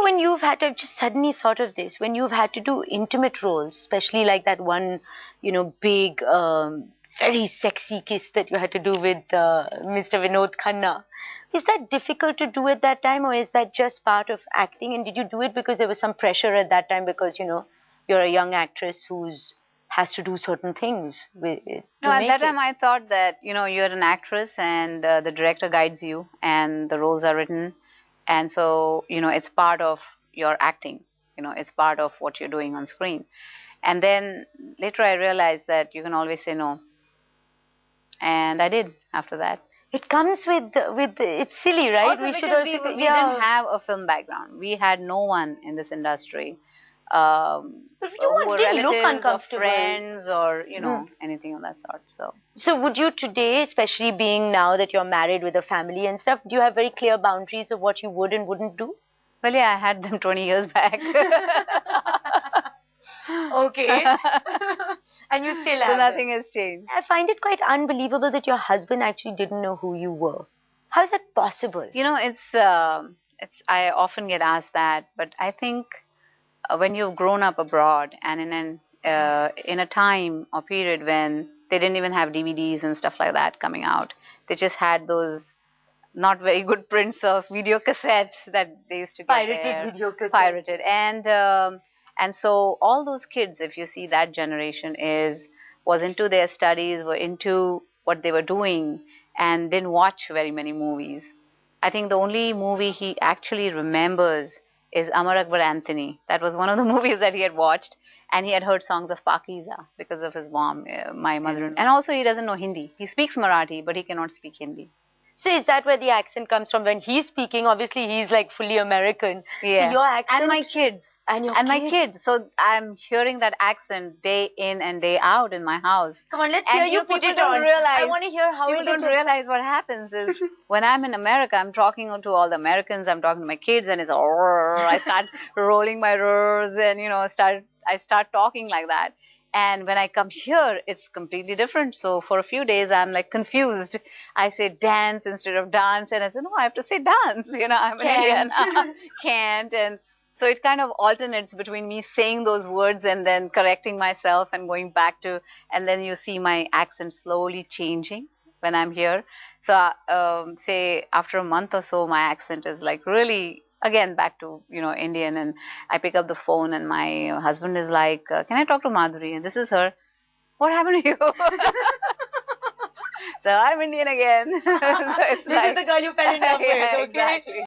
when you've had to, I've just suddenly thought of this, when you've had to do intimate roles, especially like that one, big, very sexy kiss that you had to do with Mr. Vinod Khanna. Is that difficult to do at that time, or is that just part of acting? And did you do it because there was some pressure at that time because, you're a young actress who's has to do certain things No, at that time I thought that, you're an actress and the director guides you and the roles are written. And so, it's part of your acting, it's part of what you're doing on screen. And then later I realized that you can always say no. And I did after that. It comes with it's silly, right? Also because we didn't have a film background. We had no one in this industry. But you who were didn't look relatives or uncomfortable. friends or, anything of that sort. So would you today, especially being now that you're married with a family and stuff, do you have very clear boundaries of what you would and wouldn't do? Well, yeah, I had them 20 years back. Okay. And you still have So nothing has changed. I find it quite unbelievable that your husband actually didn't know who you were. How is that possible? It's I often get asked that, but I think when you've grown up abroad and in a time or period when they didn't even have DVDs and stuff like that coming out, they just had those not very good prints of video cassettes that they used to get Pirated video cassettes. Pirated. And so all those kids, if you see that generation, was into their studies, were into what they were doing, and didn't watch very many movies. I think the only movie he actually remembers is Amar Akbar Anthony. That was one of the movies that he had watched, and he had heard songs of Pakiza because of his mom, my mother. And also he doesn't know Hindi. He speaks Marathi, but he cannot speak Hindi. So is that where the accent comes from? When he's speaking, obviously he's like fully American. Yeah. So your accent... And my kids. My kids. So I'm hearing that accent day in and day out in my house. Come on, let's hear you put it on. I want to hear how people don't realize what happens is when I'm in America, I'm talking to all the Americans, I'm talking to my kids, and it's I start rolling my r's and I start talking like that. And when I come here, it's completely different. So for a few days, I'm like confused. I say dance instead of dance, and I say no, I have to say dance. I'm an Indian. Can't. And so it kind of alternates between me saying those words and then correcting myself and going back to, and then you see my accent slowly changing when I'm here. So say after a month or so, my accent is like really, again, back to, Indian. And I pick up the phone and my husband is like, can I talk to Madhuri? And this is her. What happened to you? So I'm Indian again. So it's this is the girl you fell in love with, okay? Exactly.